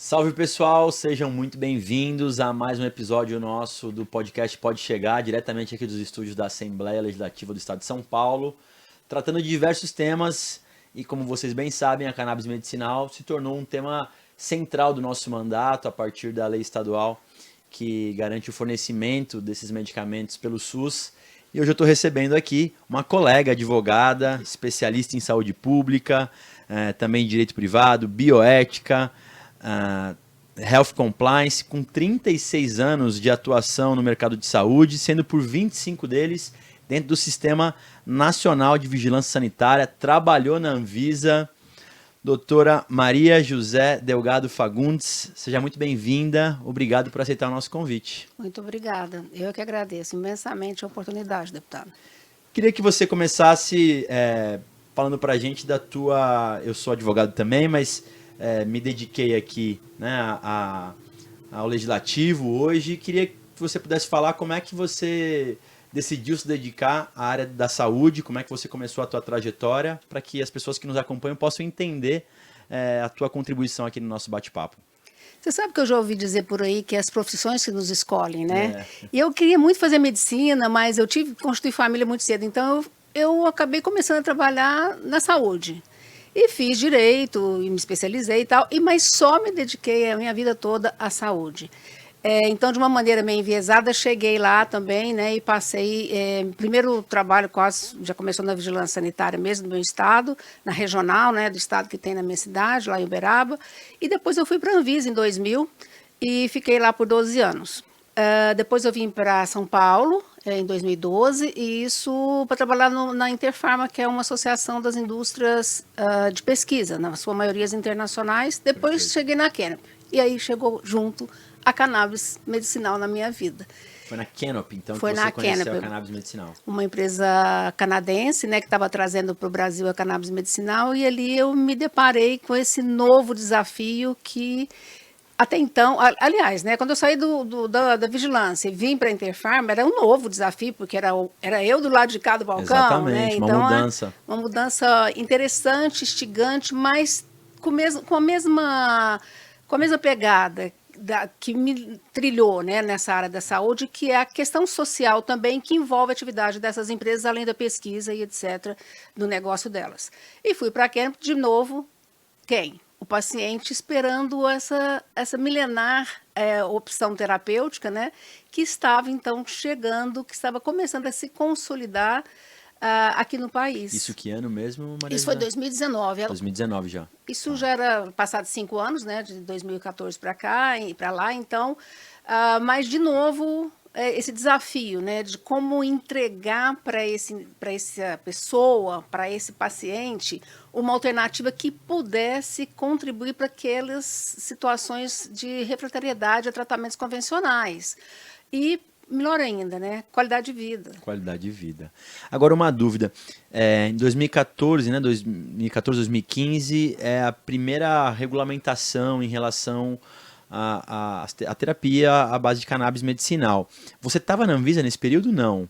Salve pessoal, sejam muito bem-vindos a mais um episódio nosso do podcast Pode Chegar, diretamente aqui dos estúdios da Assembleia Legislativa do Estado de São Paulo, tratando de diversos temas e, como vocês bem sabem, a cannabis medicinal se tornou um tema central do nosso mandato a partir da lei estadual que garante o fornecimento desses medicamentos pelo SUS. E hoje eu estou recebendo aqui uma colega advogada, especialista em saúde pública, também em direito privado, bioética, Health Compliance, com 36 anos de atuação no mercado de saúde, sendo por 25 deles dentro do Sistema Nacional de Vigilância Sanitária, trabalhou na Anvisa. Doutora Maria José Delgado Fagundes, seja muito bem-vinda, obrigado por aceitar o nosso convite. Muito obrigada, eu que agradeço imensamente a oportunidade, deputado. Queria que você começasse falando para a gente da tua... Eu sou advogado também, mas me dediquei aqui, né, ao legislativo hoje. Queria que você pudesse falar como é que você decidiu se dedicar à área da saúde, como é que você começou a tua trajetória, para que as pessoas que nos acompanham possam entender a tua contribuição aqui no nosso bate-papo. Você sabe que eu já ouvi dizer por aí que as profissões que nos escolhem, né? E eu queria muito fazer medicina, mas eu tive que constituir família muito cedo, então eu acabei começando a trabalhar na saúde. E fiz direito, e me especializei e tal, mas só me dediquei a minha vida toda à saúde. Então, de uma maneira meio enviesada, cheguei lá também, né, e passei, primeiro trabalho quase, já começou na vigilância sanitária mesmo do meu estado, na regional, né, do estado que tem na minha cidade, lá em Uberaba, e depois eu fui para a Anvisa em 2000 e fiquei lá por 12 anos. Depois eu vim para São Paulo, em 2012, e isso para trabalhar na Interpharma, que é uma associação das indústrias de pesquisa, na sua maioria internacionais. Depois cheguei na Canopy, e aí chegou junto a cannabis medicinal na minha vida. Foi na Canopy, então, Foi que você conheceu Canopy, a cannabis medicinal. Uma empresa canadense, né, que estava trazendo para o Brasil a cannabis medicinal, e ali eu me deparei com esse novo desafio que até então, aliás, né, quando eu saí da vigilância e vim para a Interpharma, era um novo desafio, porque era eu do lado de cá do balcão. Exatamente, né? uma Então, mudança. Uma mudança interessante, instigante, mas com a mesma pegada que me trilhou, né, nessa área da saúde, que é a questão social também, que envolve a atividade dessas empresas, além da pesquisa e etc., do negócio delas. E fui para a Canopy de novo, quem? O paciente esperando essa milenar opção terapêutica, né, que estava então chegando, que estava começando a se consolidar aqui no país. Isso que ano mesmo, Maria? Isso foi 2019. 2019 já. Isso já era passado 5 anos, né, de 2014 para cá e para lá, então, mas de novo esse desafio, né, de como entregar para essa pessoa, para esse paciente, uma alternativa que pudesse contribuir para aquelas situações de refratariedade a tratamentos convencionais. E melhor ainda, né? Qualidade de vida. Qualidade de vida. Agora, uma dúvida. Em 2014, né, 2015, é a primeira regulamentação em relação à terapia à base de cannabis medicinal. Você estava na Anvisa nesse período? Não.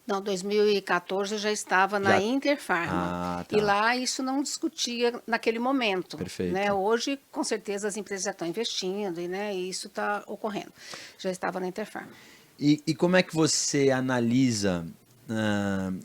Não, 2014 eu já estava na Interpharma. Tá. E lá isso não discutia naquele momento. Perfeito. Né? Hoje, com certeza, as empresas já estão investindo e isso está ocorrendo. Já estava na Interpharma. E como é que você analisa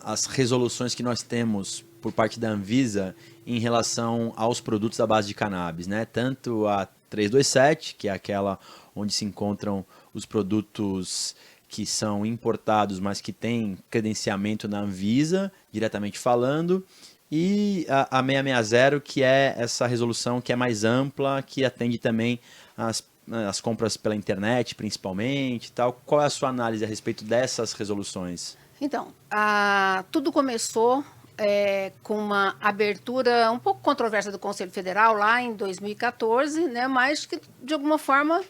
as resoluções que nós temos por parte da Anvisa em relação aos produtos à base de cannabis, né? Tanto a 327, que é aquela onde se encontram os produtos que são importados, mas que têm credenciamento na Anvisa, diretamente falando, e a 660, que é essa resolução que é mais ampla, que atende também as compras pela internet, principalmente, tal. Qual é a sua análise a respeito dessas resoluções? Então, tudo começou com uma abertura um pouco controversa do Conselho Federal lá em 2014, né, mas que, de alguma forma,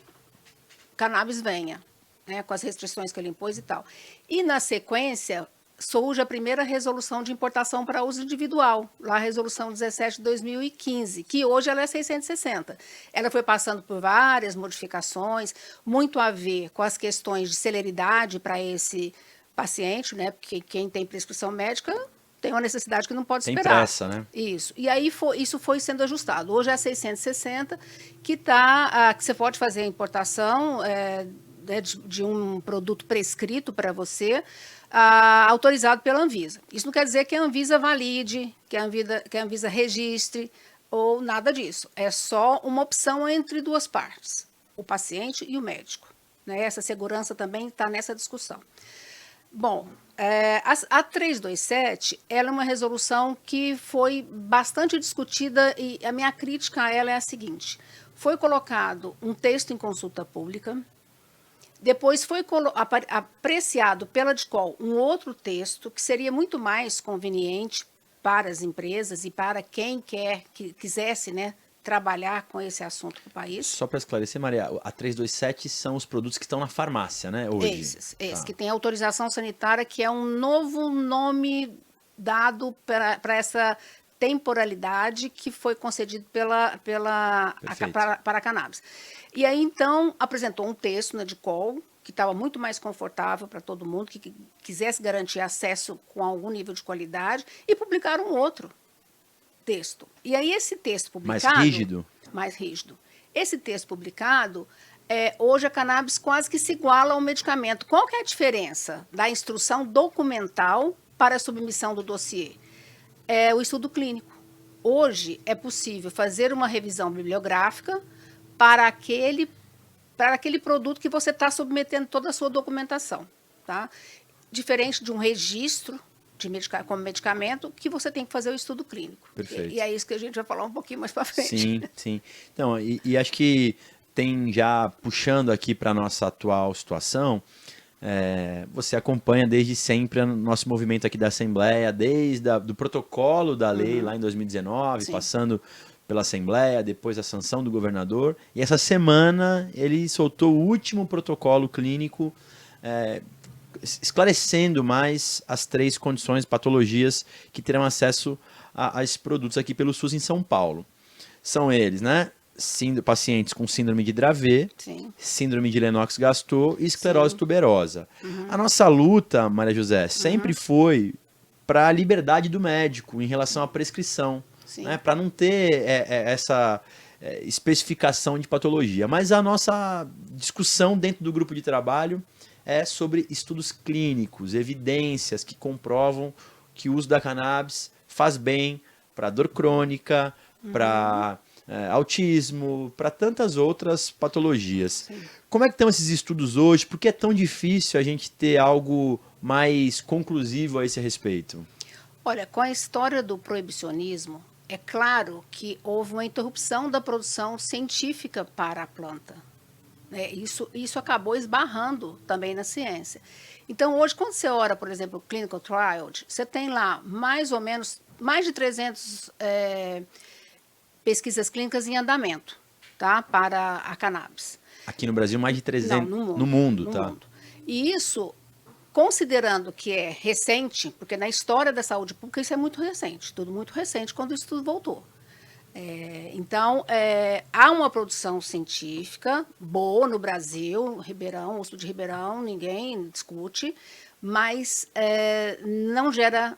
cannabis venha, né, com as restrições que ele impôs e tal. E, na sequência, surge a primeira resolução de importação para uso individual, lá a resolução 17 de 2015, que hoje ela é 660. Ela foi passando por várias modificações, muito a ver com as questões de celeridade para esse paciente, né? Porque quem tem prescrição médica tem uma necessidade que não pode Tem esperar. pressa, né? Isso. E aí isso foi sendo ajustado. Hoje é 660, que você pode fazer a importação de um produto prescrito para você, autorizado pela Anvisa. Isso não quer dizer que a Anvisa valide, que a Anvisa registre, ou nada disso. É só uma opção entre duas partes, o paciente e o médico. Né? Essa segurança também está nessa discussão. Bom, a 327, ela é uma resolução que foi bastante discutida e a minha crítica a ela é a seguinte: foi colocado um texto em consulta pública, depois foi apreciado pela DICOL um outro texto que seria muito mais conveniente para as empresas e para quem quisesse, né, trabalhar com esse assunto para o país. Só para esclarecer, Maria, a 327 são os produtos que estão na farmácia, né, hoje? Esses, que tem autorização sanitária, que é um novo nome dado para essa temporalidade que foi concedido para a cannabis. E aí, então, apresentou um texto na DICOL, que estava muito mais confortável para todo mundo, que quisesse garantir acesso com algum nível de qualidade, e publicaram um outro texto. E aí esse texto publicado... Mais rígido? Mais rígido. Esse texto publicado, hoje a cannabis quase que se iguala ao medicamento. Qual que é a diferença da instrução documental para a submissão do dossiê? É o estudo clínico. Hoje é possível fazer uma revisão bibliográfica para aquele produto que você está submetendo toda a sua documentação. Tá? Diferente de um registro como medicamento, que você tem que fazer o estudo clínico. Perfeito. E é isso que a gente vai falar um pouquinho mais para frente. Sim, sim. Então, e acho que tem já, puxando aqui para a nossa atual situação, você acompanha desde sempre o nosso movimento aqui da Assembleia, desde do protocolo da lei lá em 2019, sim, passando pela Assembleia, depois a sanção do governador, e essa semana ele soltou o último protocolo clínico, esclarecendo mais as 3 condições, patologias que terão acesso a esses produtos aqui pelo SUS em São Paulo. São eles, né? Pacientes com síndrome de Dravet, sim, síndrome de Lennox-Gastaut e esclerose, sim, tuberosa. A nossa luta, Maria José, sempre foi para a liberdade do médico em relação à prescrição, né? Para não ter essa especificação de patologia. Mas a nossa discussão dentro do grupo de trabalho é sobre estudos clínicos, evidências que comprovam que o uso da cannabis faz bem para dor crônica, para autismo, para tantas outras patologias. Sim. Como é que estão esses estudos hoje? Por que é tão difícil a gente ter algo mais conclusivo a esse respeito? Olha, com a história do proibicionismo, é claro que houve uma interrupção da produção científica para a planta. Isso acabou esbarrando também na ciência. Então, hoje, quando você olha, por exemplo, o Clinical Trial, você tem lá mais ou menos mais de 300 pesquisas clínicas em andamento, tá, para a cannabis. Aqui no Brasil, mais de 300 Não, no mundo, no tá? mundo. E isso, considerando que é recente, porque na história da saúde pública isso é muito recente, tudo muito recente quando isso tudo voltou. Então, há uma produção científica boa no Brasil, Ribeirão, o estudo de Ribeirão, ninguém discute, mas não gera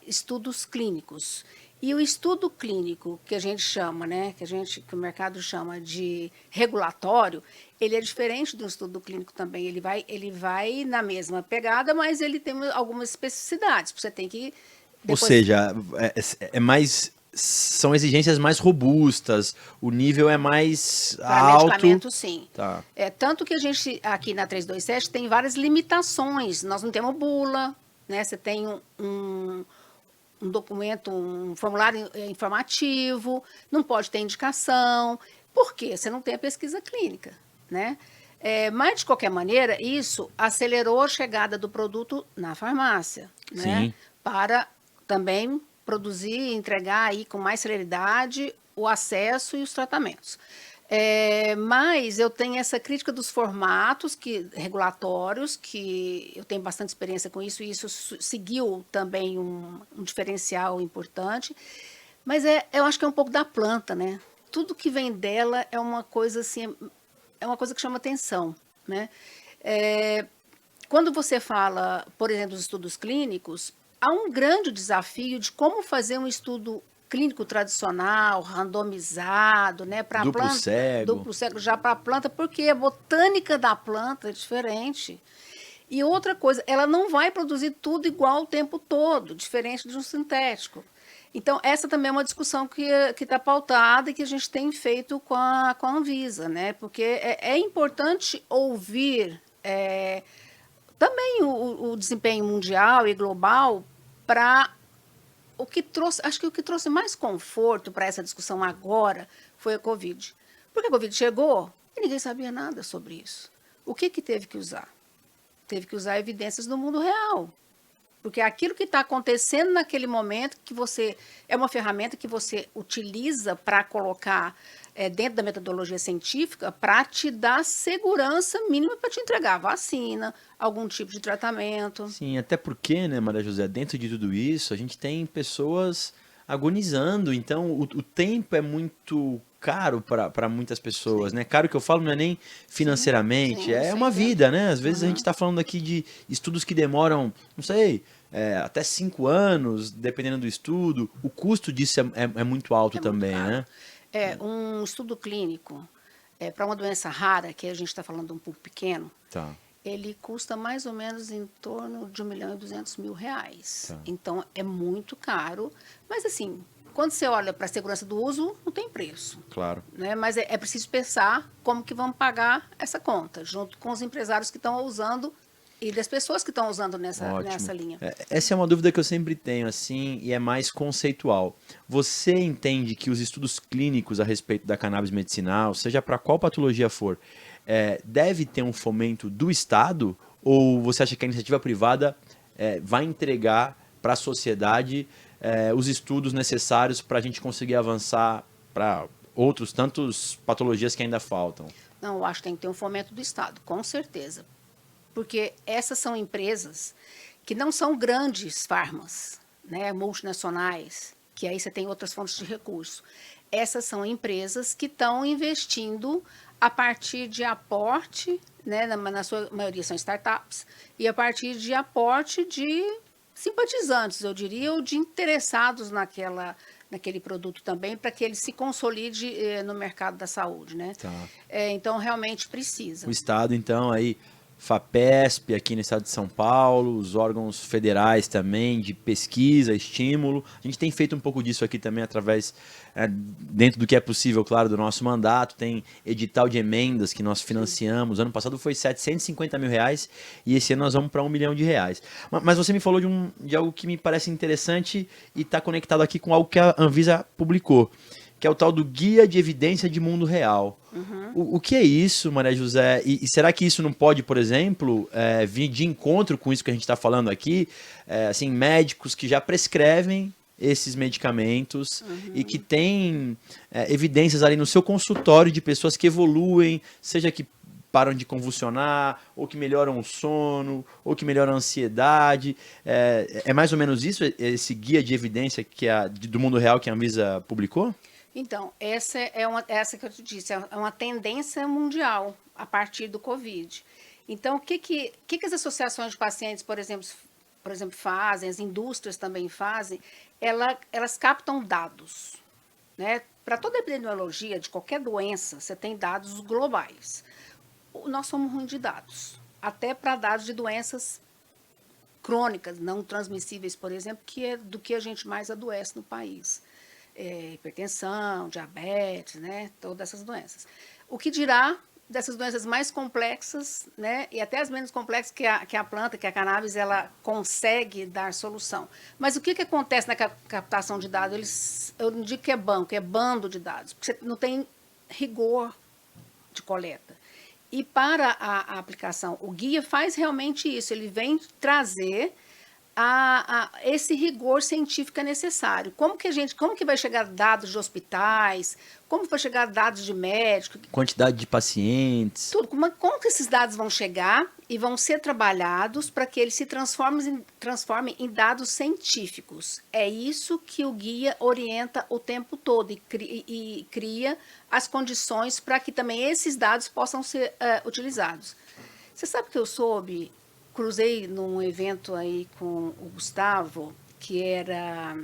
estudos clínicos. E o estudo clínico que a gente chama, né, que o mercado chama de regulatório, ele é diferente do estudo clínico também. Ele vai na mesma pegada, mas ele tem algumas especificidades. Você tem que... Ou seja, são exigências mais robustas, o nível é mais alto. Para medicamento, sim. Tá. Tanto que a gente, aqui na 327, tem várias limitações. Nós não temos bula, né? Você tem um documento, um formulário informativo, não pode ter indicação. Por quê? Você não tem a pesquisa clínica, né? Mas, de qualquer maneira, isso acelerou a chegada do produto na farmácia, né? Para também produzir e entregar aí com mais celeridade o acesso e os tratamentos. Mas eu tenho essa crítica dos formatos regulatórios, que eu tenho bastante experiência com isso, e isso seguiu também um diferencial importante. Mas eu acho que é um pouco da planta, né? Tudo que vem dela é uma coisa assim, é uma coisa que chama atenção, né? Quando você fala, por exemplo, dos estudos clínicos, há um grande desafio de como fazer um estudo clínico tradicional, randomizado, né, para a Duplo planta, cego. duplo cego já para a planta, porque a botânica da planta é diferente. E outra coisa, ela não vai produzir tudo igual o tempo todo, diferente de um sintético. Então, essa também é uma discussão que está pautada e que a gente tem feito com a Anvisa, né? Porque é importante ouvir também o desempenho mundial e global para o que trouxe, acho que o que trouxe mais conforto para essa discussão agora foi a Covid. Porque a Covid chegou e ninguém sabia nada sobre isso. O que teve que usar? Teve que usar evidências do mundo real. Porque aquilo que está acontecendo naquele momento, que você é uma ferramenta que você utiliza para colocar dentro da metodologia científica para te dar segurança mínima para te entregar vacina, algum tipo de tratamento. Sim, até porque, né, Maria José, dentro de tudo isso, a gente tem pessoas agonizando, então o tempo é muito caro para muitas pessoas, Sim. né? Caro que eu falo não é nem financeiramente, Sim, é sim, uma sim. vida, né? Às vezes a gente está falando aqui de estudos que demoram, não sei, até 5 anos, dependendo do estudo. O custo disso é muito alto É muito também, caro. né? Um estudo clínico para uma doença rara, que a gente está falando de um público pequeno, Tá. ele custa mais ou menos em torno de R$ 1.200.000. Tá. Então, é muito caro. Mas, assim, quando você olha para a segurança do uso, não tem preço. Claro. Né? Mas é preciso pensar como que vamos pagar essa conta, junto com os empresários que estão usando e das pessoas que estão usando nessa linha. Essa é uma dúvida que eu sempre tenho, assim, e é mais conceitual. Você entende que os estudos clínicos a respeito da cannabis medicinal, seja para qual patologia for, deve ter um fomento do Estado? Ou você acha que a iniciativa privada vai entregar para a sociedade os estudos necessários para a gente conseguir avançar para outros tantos patologias que ainda faltam? Não, eu acho que tem que ter um fomento do Estado, com certeza. Porque essas são empresas que não são grandes farmas, né, multinacionais, que aí você tem outras fontes de recurso. Essas são empresas que estão investindo a partir de aporte, né, na sua maioria são startups, e a partir de aporte de simpatizantes, eu diria, ou de interessados naquele produto também, para que ele se consolide no mercado da saúde, né? Tá. Então, realmente precisa. O Estado, então, aí, FAPESP, aqui no estado de São Paulo, os órgãos federais também, de pesquisa, estímulo. A gente tem feito um pouco disso aqui também através, dentro do que é possível, claro, do nosso mandato. Tem edital de emendas que nós financiamos. Ano passado foi R$750 mil e esse ano nós vamos para R$1 milhão. Mas você me falou de algo que me parece interessante e está conectado aqui com algo que a Anvisa publicou, que é o tal do Guia de Evidência de Mundo Real. O que é isso, Maria José? E será que isso não pode, por exemplo, vir de encontro com isso que a gente está falando aqui? Assim, médicos que já prescrevem esses medicamentos e que têm evidências ali no seu consultório de pessoas que evoluem, seja que param de convulsionar, ou que melhoram o sono, ou que melhoram a ansiedade. É mais ou menos isso, esse guia de evidência do mundo real que a Anvisa publicou? Então, essa que eu te disse, é uma tendência mundial a partir do Covid. Então, o que as associações de pacientes, por exemplo, fazem, as indústrias também fazem, elas captam dados. Né? Para toda epidemiologia de qualquer doença, você tem dados globais. Nós somos ruins de dados, até para dados de doenças crônicas, não transmissíveis, por exemplo, que é do que a gente mais adoece no país. Hipertensão, diabetes, né, todas essas doenças. O que dirá dessas doenças mais complexas, né, e até as menos complexas que a planta, que a cannabis, ela consegue dar solução. Mas o que acontece na captação de dados? Eu não digo que é banco, é bando de dados, porque você não tem rigor de coleta. E para a aplicação, o guia faz realmente isso, ele vem trazer esse rigor científico necessário. Como que vai chegar dados de hospitais, como vai chegar dados de médicos? Quantidade de pacientes. Tudo. Como que esses dados vão chegar e vão ser trabalhados para que eles se transformem em dados científicos? É isso que o guia orienta o tempo todo e cria as condições para que também esses dados possam ser utilizados. Você sabe que eu soube cruzei num evento aí com o Gustavo, que era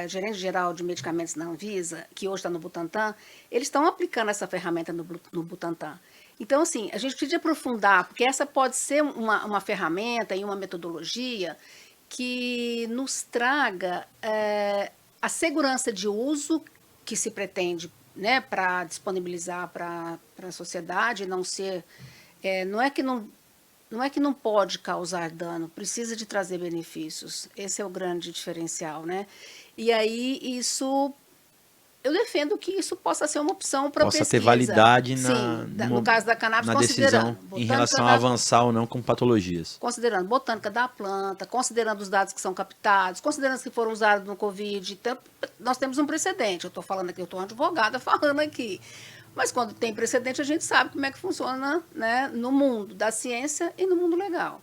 gerente geral de medicamentos na Anvisa, que hoje está no Butantan. Eles estão aplicando essa ferramenta no Butantan. Então, assim, a gente precisa aprofundar, porque essa pode ser uma ferramenta e uma metodologia que nos traga a segurança de uso que se pretende, né, para disponibilizar para a sociedade, não ser... não é que não pode causar dano, precisa de trazer benefícios. Esse é o grande diferencial, né? E aí, eu defendo que isso possa ser uma opção para pesquisa. Possa ter validade no caso da cannabis, na decisão em relação a avançar ou não com patologias. Considerando botânica da planta, considerando os dados que são captados, considerando os que foram usados no Covid. Então, nós temos um precedente. Eu estou falando aqui, eu estou advogada falando aqui. Mas quando tem precedente, a gente sabe como é que funciona, né, no mundo da ciência e no mundo legal.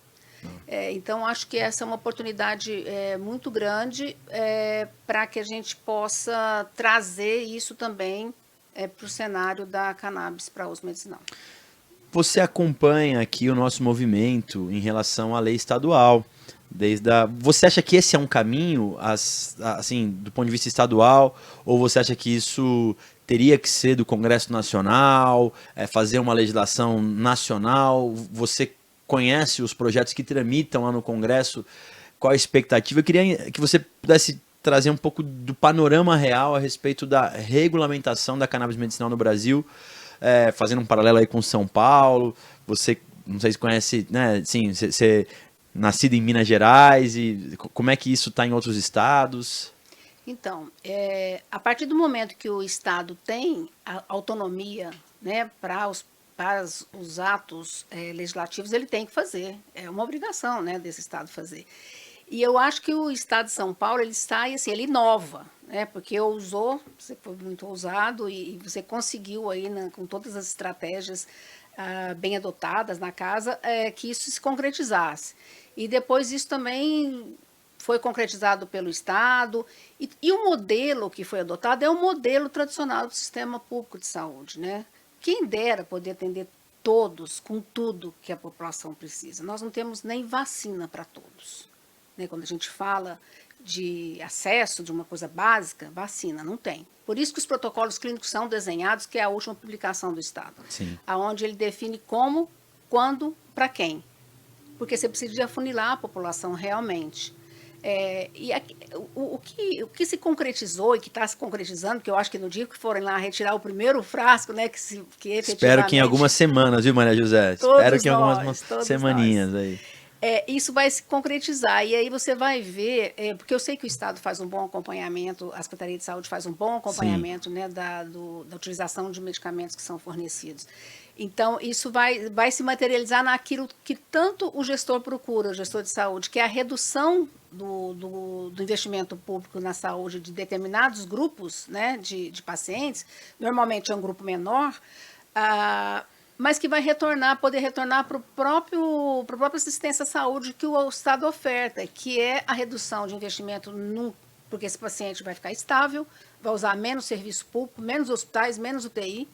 Então, acho que essa é uma oportunidade muito grande para que a gente possa trazer isso também para o cenário da cannabis para uso medicinal. Você acompanha aqui o nosso movimento em relação à lei estadual. Você acha que esse é um caminho, assim, do ponto de vista estadual, ou você acha que isso teria que ser do Congresso Nacional, fazer uma legislação nacional? Você conhece os projetos que tramitam lá no Congresso? Qual a expectativa? Eu queria que você pudesse trazer um pouco do panorama real a respeito da regulamentação da cannabis medicinal no Brasil, fazendo um paralelo aí com São Paulo. Você, não sei se conhece, né? Sim, você nascido em Minas Gerais, e como é que isso está em outros estados? Então, a partir do momento que o Estado tem a autonomia, né, para os atos legislativos, ele tem que fazer. É uma obrigação, né, desse Estado fazer. E eu acho que o Estado de São Paulo, ele sai assim, ele inova, né, porque você foi muito ousado e você conseguiu aí, com todas as estratégias bem adotadas na casa, que isso se concretizasse. E depois isso também foi concretizado pelo Estado. E o modelo que foi adotado é o modelo tradicional do sistema público de saúde, né? Quem dera poder atender todos com tudo que a população precisa. Nós não temos nem vacina para todos, né? Quando a gente fala de acesso de uma coisa básica, vacina, não tem. Por isso que os protocolos clínicos são desenhados, que é a última publicação do Estado. Sim. Onde ele define como, quando, para quem. Porque você precisa de afunilar a população realmente. O que se concretizou e que está se concretizando, que eu acho que no dia que forem lá retirar o primeiro frasco, né, que efetivamente... Espero que em algumas semanas, viu, Maria José? Espero que em algumas semaninhas aí. Isso vai se concretizar, e aí você vai ver, porque eu sei que o Estado faz um bom acompanhamento, a Secretaria de Saúde faz um bom acompanhamento, né, da utilização de medicamentos que são fornecidos. Então, isso vai se materializar naquilo que tanto o gestor procura, o gestor de saúde, que é a redução do investimento público na saúde de determinados grupos, né, de pacientes. Normalmente é um grupo menor, mas que vai poder retornar para a própria assistência à saúde que o Estado oferta, que é a redução de investimento, porque esse paciente vai ficar estável, vai usar menos serviço público, menos hospitais, menos UTI,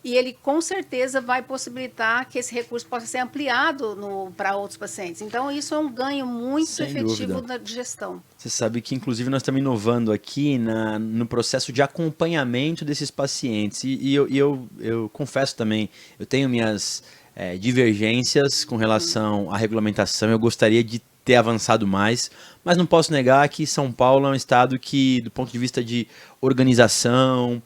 e ele com certeza vai possibilitar que esse recurso possa ser ampliado para outros pacientes. Então, isso é um ganho muito Sem efetivo dúvida. de gestão. Você sabe que, inclusive, nós estamos inovando aqui no processo de acompanhamento desses pacientes. E eu confesso também, eu tenho minhas divergências com relação à regulamentação. Eu gostaria de ter avançado mais, mas não posso negar que São Paulo é um estado que, do ponto de vista de organização,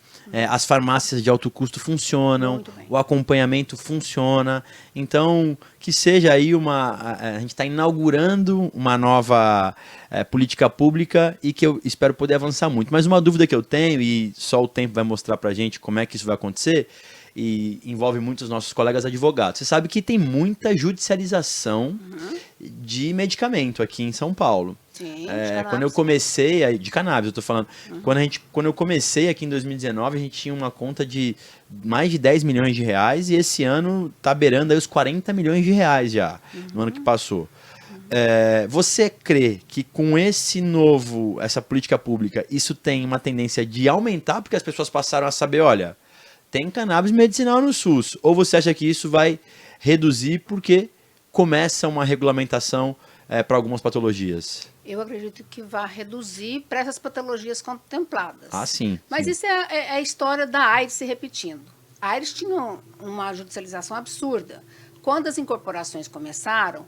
as farmácias de alto custo funcionam, o acompanhamento funciona. Então, que seja aí a gente está inaugurando uma nova política pública e que eu espero poder avançar muito. Mas uma dúvida que eu tenho, e só o tempo vai mostrar para a gente como é que isso vai acontecer, e envolve muitos nossos colegas advogados. Você sabe que tem muita judicialização de medicamento aqui em São Paulo. Sim, quando eu comecei, de cannabis eu tô falando, quando eu comecei aqui em 2019, a gente tinha uma conta de mais de 10 milhões de reais, e esse ano tá beirando aí os 40 milhões de reais já, no ano que passou. Você crê que com essa política pública, isso tem uma tendência de aumentar, porque as pessoas passaram a saber, olha, tem cannabis medicinal no SUS, ou você acha que isso vai reduzir porque começa uma regulamentação para algumas patologias? Eu acredito que vai reduzir para essas patologias contempladas. Ah, sim. Mas sim. isso é a história da AIDS se repetindo. A AIDS tinha uma judicialização absurda. Quando as incorporações começaram,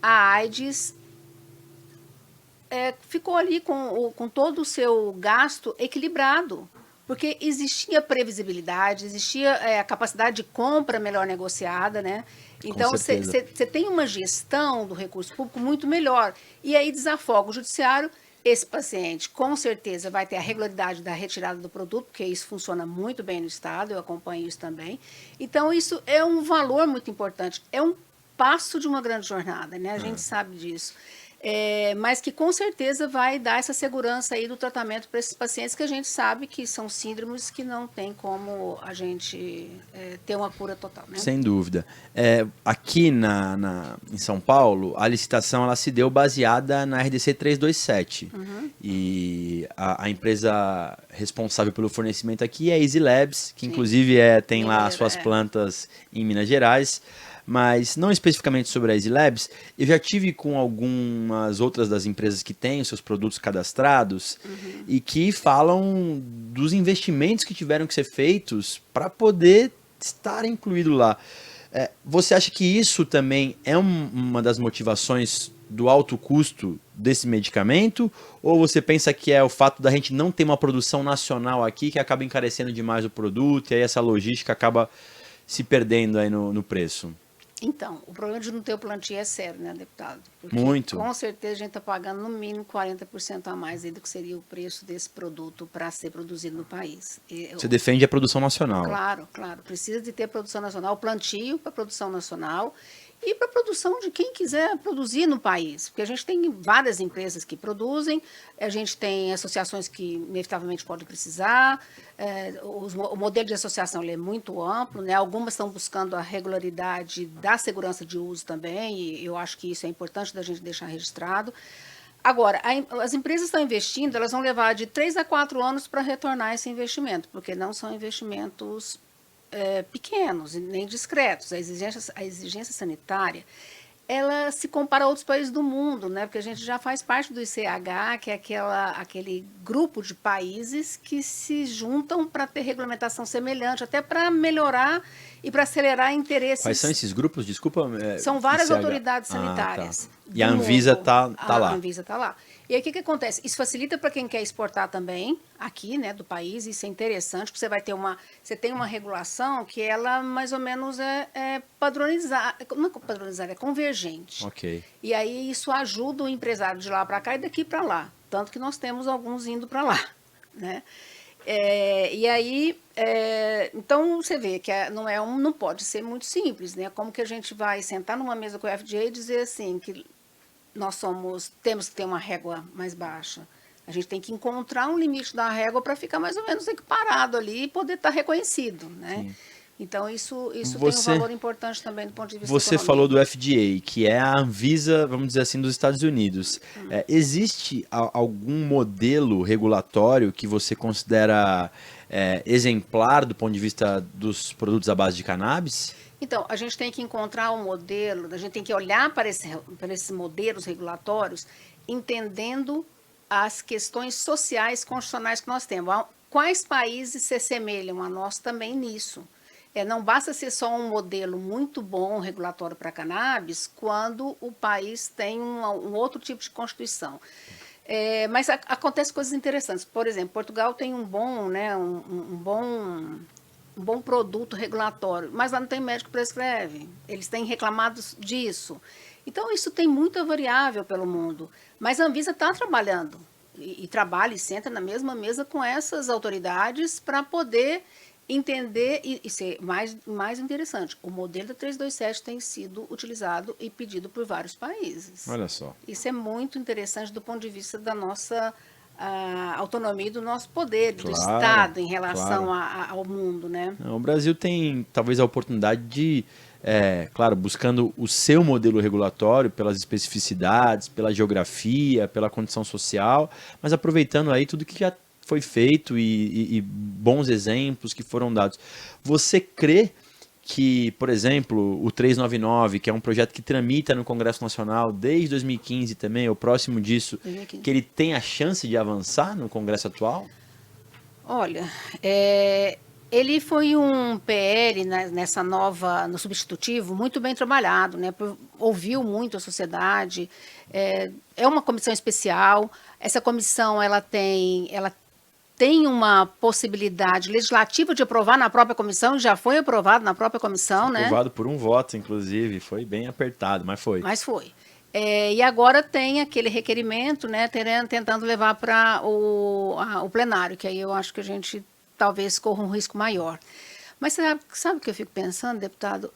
a AIDS ficou ali com todo o seu gasto equilibrado, porque existia previsibilidade, existia a capacidade de compra melhor negociada, né? Então, você tem uma gestão do recurso público muito melhor. E aí desafoga o judiciário. Esse paciente, com certeza, vai ter a regularidade da retirada do produto, porque isso funciona muito bem no Estado, eu acompanho isso também. Então, isso é um valor muito importante. É um passo de uma grande jornada, né? A gente sabe disso. Mas que com certeza vai dar essa segurança aí do tratamento para esses pacientes que a gente sabe que são síndromes que não tem como a gente ter uma cura total, né? Sem dúvida. Aqui em São Paulo, a licitação ela se deu baseada na RDC 327. E a empresa responsável pelo fornecimento aqui é a Easy Labs, que inclusive tem lá as suas plantas em Minas Gerais. Mas não especificamente sobre a Easy Labs, eu já tive com algumas outras das empresas que têm os seus produtos cadastrados e que falam dos investimentos que tiveram que ser feitos para poder estar incluído lá. Você acha que isso também é uma das motivações do alto custo desse medicamento? Ou você pensa que é o fato da gente não ter uma produção nacional aqui que acaba encarecendo demais o produto e aí essa logística acaba se perdendo aí no preço? Então, o problema de não ter o plantio é sério, né, deputado? Porque, muito. Com certeza a gente está pagando no mínimo 40% a mais do que seria o preço desse produto para ser produzido no país. Você defende a produção nacional? Claro, claro. Precisa de ter produção nacional, o plantio para produção nacional e para a produção de quem quiser produzir no país. Porque a gente tem várias empresas que produzem, a gente tem associações que inevitavelmente podem precisar, o modelo de associação ele é muito amplo, né? Algumas estão buscando a regularidade da segurança de uso também, e eu acho que isso é importante da gente deixar registrado. Agora, as empresas estão investindo, elas vão levar de 3 a 4 anos para retornar esse investimento, porque não são investimentos pequenos e nem discretos. A exigência sanitária, ela se compara a outros países do mundo, né? Porque a gente já faz parte do ICH, que é aquele grupo de países que se juntam para ter regulamentação semelhante, até para melhorar e para acelerar interesses. Quais são esses grupos? Desculpa. São várias ICH. autoridades sanitárias. Tá. E a Anvisa está lá. A Anvisa está lá. E aí o que acontece? Isso facilita para quem quer exportar também, aqui, né, do país, isso é interessante, porque você tem uma regulação que ela mais ou menos é padronizada, não é padronizada, é convergente. Ok. E aí isso ajuda o empresário de lá para cá e daqui para lá, tanto que nós temos alguns indo para lá, né? E aí, então você vê que não pode ser muito simples, né? Como que a gente vai sentar numa mesa com o FDA e dizer assim, que temos que ter uma régua mais baixa. A gente tem que encontrar um limite da régua para ficar mais ou menos equiparado ali e poder estar reconhecido, né? Sim. Então, isso tem um valor importante também do ponto de vista Você econômico. falou do FDA, que é a Anvisa, vamos dizer assim, dos Estados Unidos. Existe algum modelo regulatório que você considera exemplar do ponto de vista dos produtos à base de cannabis? Então, a gente tem que encontrar um modelo, a gente tem que olhar para esses modelos regulatórios, entendendo as questões sociais constitucionais que nós temos. Quais países se assemelham a nós também nisso? Não basta ser só um modelo muito bom regulatório para cannabis quando o país tem um outro tipo de constituição. Mas acontecem coisas interessantes. Por exemplo, Portugal tem um bom produto regulatório, mas lá não tem médico que prescreve. Eles têm reclamado disso. Então, isso tem muita variável pelo mundo. Mas a Anvisa está trabalhando, e trabalha e senta na mesma mesa com essas autoridades para poder entender e ser mais interessante. O modelo da 327 tem sido utilizado e pedido por vários países. Olha só. Isso é muito interessante do ponto de vista da nossa autonomia, do nosso poder, do Estado em relação ao mundo, né? O Brasil tem talvez a oportunidade de, claro, buscando o seu modelo regulatório pelas especificidades, pela geografia, pela condição social, mas aproveitando aí tudo que já foi feito e bons exemplos que foram dados. Você crê que, por exemplo, o 399, que é um projeto que tramita no Congresso Nacional desde 2015 também, ou próximo disso, 2015. que ele tem a chance de avançar no Congresso atual? Olha, ele foi um PL nessa nova, no substitutivo, muito bem trabalhado, né? Ouviu muito a sociedade. É uma comissão especial. Essa comissão ela tem uma possibilidade legislativa de aprovar na própria comissão, já foi aprovado na própria comissão, né? Aprovado por um voto, inclusive, foi bem apertado, mas foi. Mas foi. E agora tem aquele requerimento, né, tentando levar para o plenário, que aí eu acho que a gente talvez corra um risco maior. Mas sabe o que eu fico pensando, deputado?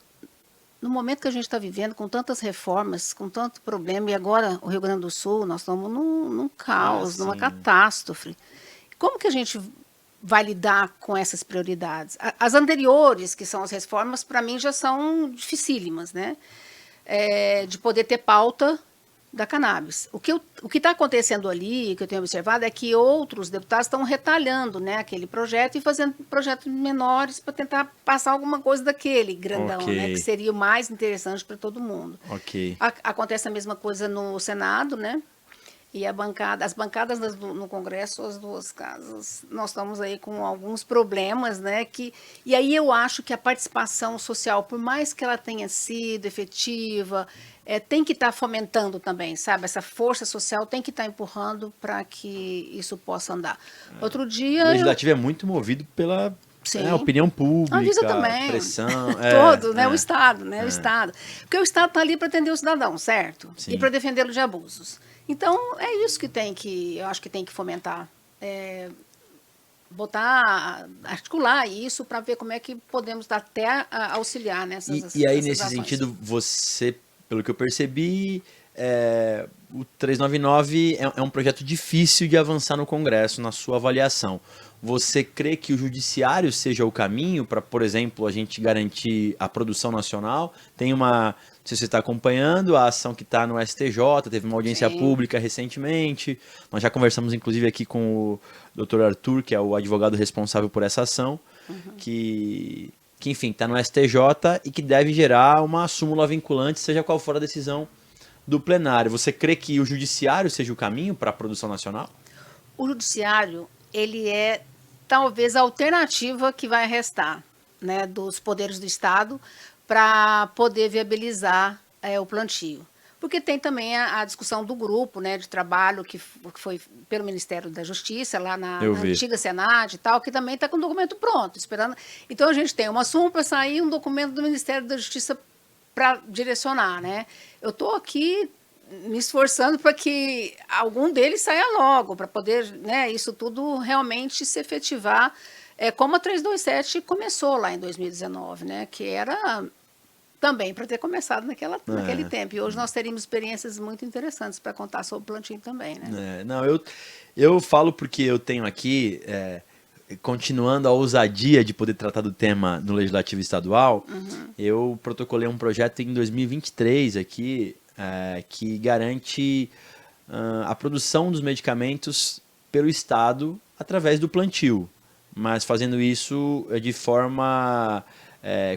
No momento que a gente está vivendo, com tantas reformas, com tanto problema, e agora o Rio Grande do Sul, nós estamos num caos, numa catástrofe. Como que a gente vai lidar com essas prioridades? As anteriores, que são as reformas, para mim já são dificílimas, né? De poder ter pauta da cannabis. O que está acontecendo ali, que eu tenho observado, é que outros deputados estão retalhando, né, aquele projeto e fazendo projetos menores para tentar passar alguma coisa daquele grandão, né, que seria o mais interessante para todo mundo. Acontece a mesma coisa no Senado, né? E as bancadas no Congresso, as duas casas, nós estamos aí com alguns problemas, né? E aí eu acho que a participação social, por mais que ela tenha sido efetiva, tem que estar fomentando também, sabe? Essa força social tem que estar empurrando para que isso possa andar. Outro dia... O legislativo é muito movido pela opinião pública, avisa também. Pressão. Todo, né? O Estado, né? O Estado. Porque o Estado está ali para atender o cidadão, certo? Sim. E para defendê-lo de abusos. Então, é isso que eu acho que tem que fomentar. Articular isso para ver como é que podemos até auxiliar nessas E aí, nessas nesse ações. sentido, você, pelo que eu percebi, o 399 é um projeto difícil de avançar no Congresso, na sua avaliação. Você crê que o judiciário seja o caminho para, por exemplo, a gente garantir a produção nacional? Tem uma... Não sei se você está acompanhando a ação que está no STJ, teve uma audiência pública recentemente. Nós já conversamos, inclusive, aqui com o Dr. Arthur, que é o advogado responsável por essa ação, que enfim, está no STJ e que deve gerar uma súmula vinculante, seja qual for a decisão do plenário. Você crê que o judiciário seja o caminho para a produção nacional? O judiciário, ele é talvez a alternativa que vai restar, né, dos poderes do Estado para poder viabilizar o plantio. Porque tem também a discussão do grupo, né, de trabalho que foi pelo Ministério da Justiça, lá na antiga Senado e tal, que também está com o documento pronto, esperando. Então, a gente tem uma súmula para sair, um documento do Ministério da Justiça para direcionar, né? Eu estou aqui me esforçando para que algum deles saia logo, para poder, né, isso tudo realmente se efetivar, como a 327 começou lá em 2019, né, que era também para ter começado naquele tempo. E hoje nós teríamos experiências muito interessantes para contar sobre o plantio também, né? Não, eu falo porque eu tenho aqui, continuando a ousadia de poder tratar do tema no Legislativo Estadual, eu protocolei um projeto em 2023 aqui, que garante a produção dos medicamentos pelo Estado através do plantio, mas fazendo isso de forma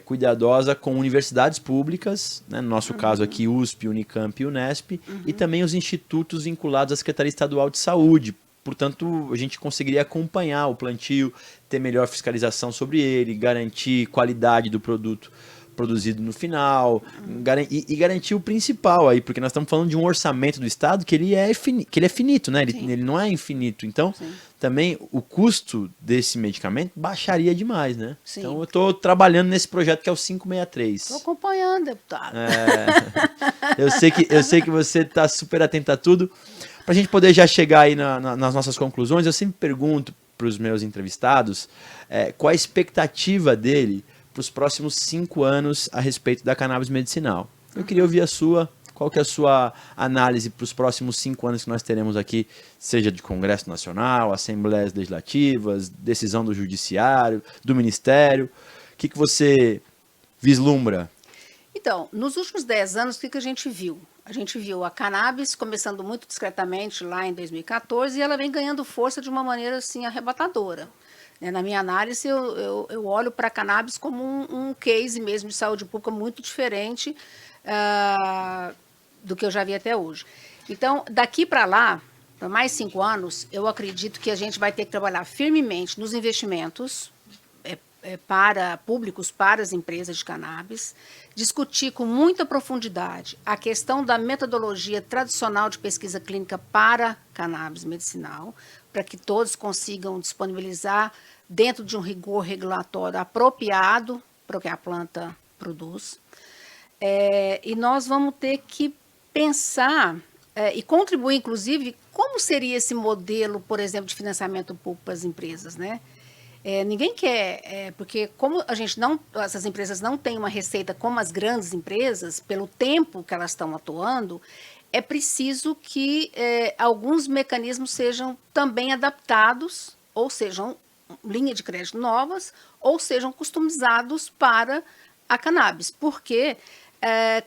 cuidadosa com universidades públicas, né, no nosso caso aqui USP, Unicamp e Unesp, e também os institutos vinculados à Secretaria Estadual de Saúde. Portanto, a gente conseguiria acompanhar o plantio, ter melhor fiscalização sobre ele, garantir qualidade do produto produzido no final, e garantir o principal aí, porque nós estamos falando de um orçamento do Estado que ele é finito, né? Ele não é infinito. Então, também o custo desse medicamento baixaria demais, né? Sim. Então, eu estou trabalhando nesse projeto que é o 563. Estou acompanhando, deputado. Eu sei que você está super atento a tudo. Para a gente poder já chegar aí nas nossas conclusões, eu sempre pergunto para os meus entrevistados qual a expectativa dele para os próximos 5 anos a respeito da cannabis medicinal. Eu queria ouvir a sua, qual que é a sua análise para os próximos 5 anos que nós teremos aqui, seja de Congresso Nacional, Assembleias Legislativas, decisão do Judiciário, do Ministério. O que você vislumbra? Então, nos últimos 10 anos, o que a gente viu? A gente viu a cannabis começando muito discretamente lá em 2014 e ela vem ganhando força de uma maneira assim arrebatadora. Na minha análise, eu olho para a cannabis como um case mesmo de saúde pública muito diferente do que eu já vi até hoje. Então, daqui para lá, para mais 5 anos, eu acredito que a gente vai ter que trabalhar firmemente nos investimentos para públicos, para as empresas de cannabis, discutir com muita profundidade a questão da metodologia tradicional de pesquisa clínica para cannabis medicinal, para que todos consigam disponibilizar dentro de um rigor regulatório apropriado para o que a planta produz. E nós vamos ter que pensar e contribuir, inclusive, como seria esse modelo, por exemplo, de financiamento público para as empresas, né? Ninguém quer, porque como essas empresas não têm uma receita como as grandes empresas, pelo tempo que elas estão atuando, é preciso que alguns mecanismos sejam também adaptados, ou sejam linha de crédito novas, ou sejam customizados para a cannabis. Porque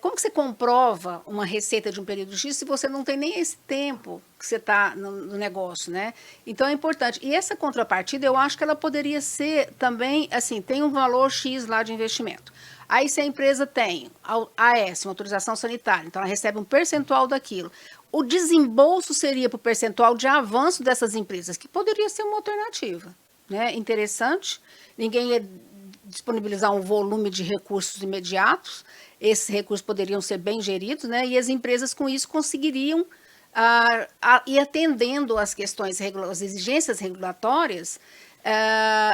como que você comprova uma receita de um período X se você não tem nem esse tempo que você está no negócio, né? Então é importante. E essa contrapartida, eu acho que ela poderia ser também, assim, tem um valor X lá de investimento. Aí se a empresa tem AS, uma autorização sanitária, então ela recebe um percentual daquilo. O desembolso seria para o percentual de avanço dessas empresas, que poderia ser uma alternativa, né? Interessante. Ninguém ia disponibilizar um volume de recursos imediatos. Esses recursos poderiam ser bem geridos, né? E as empresas com isso conseguiriam ir atendendo às questões, às exigências regulatórias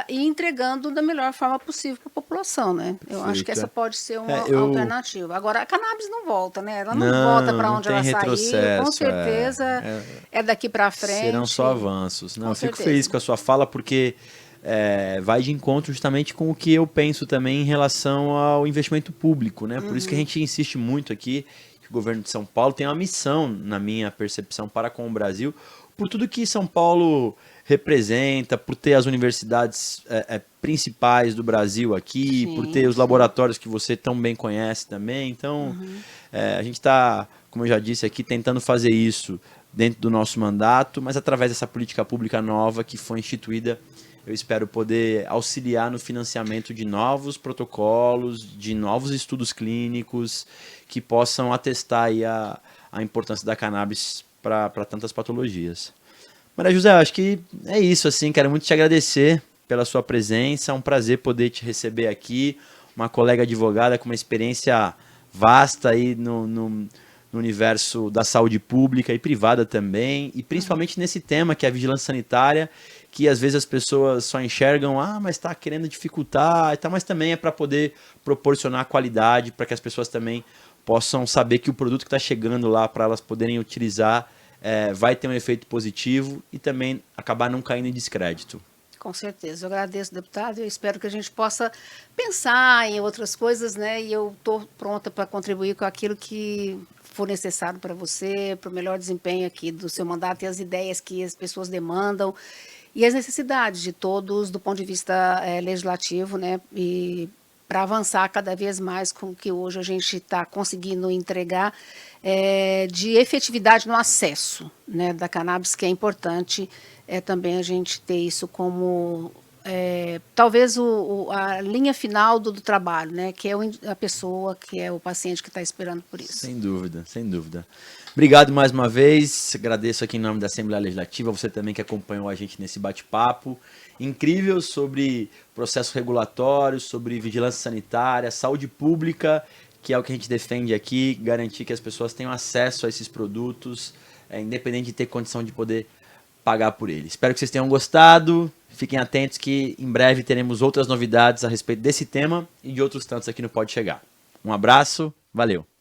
e entregando da melhor forma possível para a população, né? Eu acho que essa pode ser uma alternativa. Agora, a cannabis não volta, né? Ela não volta para onde ela saiu. Com certeza é daqui para frente. Serão só avanços. Não, eu fico feliz com a sua fala, porque vai de encontro justamente com o que eu penso também em relação ao investimento público, né? Por isso que a gente insiste muito aqui que o governo de São Paulo tem uma missão, na minha percepção, para com o Brasil, por tudo que São Paulo representa, por ter as universidades principais do Brasil aqui, por ter os laboratórios que você tão bem conhece também. Então, a gente está, como eu já disse aqui, tentando fazer isso dentro do nosso mandato, mas através dessa política pública nova que foi instituída, eu espero poder auxiliar no financiamento de novos protocolos, de novos estudos clínicos que possam atestar aí a importância da cannabis para tantas patologias. Maria José, acho que é isso, assim, quero muito te agradecer pela sua presença, é um prazer poder te receber aqui, uma colega advogada com uma experiência vasta aí no universo da saúde pública e privada também, e principalmente nesse tema que é a vigilância sanitária, que às vezes as pessoas só enxergam, mas está querendo dificultar, mas também é para poder proporcionar qualidade, para que as pessoas também possam saber que o produto que está chegando lá para elas poderem utilizar vai ter um efeito positivo e também acabar não caindo em descrédito. Com certeza. Eu agradeço, deputado, e eu espero que a gente possa pensar em outras coisas, né? E eu estou pronta para contribuir com aquilo que for necessário para você, para o melhor desempenho aqui do seu mandato e as ideias que as pessoas demandam e as necessidades de todos do ponto de vista legislativo, né? E para avançar cada vez mais com o que hoje a gente está conseguindo entregar de efetividade no acesso, né, da cannabis, que é importante também a gente ter isso como talvez a linha final do trabalho, né, que é a pessoa, que é o paciente que está esperando por isso. Sem dúvida, sem dúvida. Obrigado mais uma vez, agradeço aqui em nome da Assembleia Legislativa, você também que acompanhou a gente nesse bate-papo incrível sobre processo regulatório, sobre vigilância sanitária, saúde pública, que é o que a gente defende aqui, garantir que as pessoas tenham acesso a esses produtos, independente de ter condição de poder pagar por eles. Espero que vocês tenham gostado, fiquem atentos que em breve teremos outras novidades a respeito desse tema e de outros tantos aqui no Pode Chegar. Um abraço, valeu!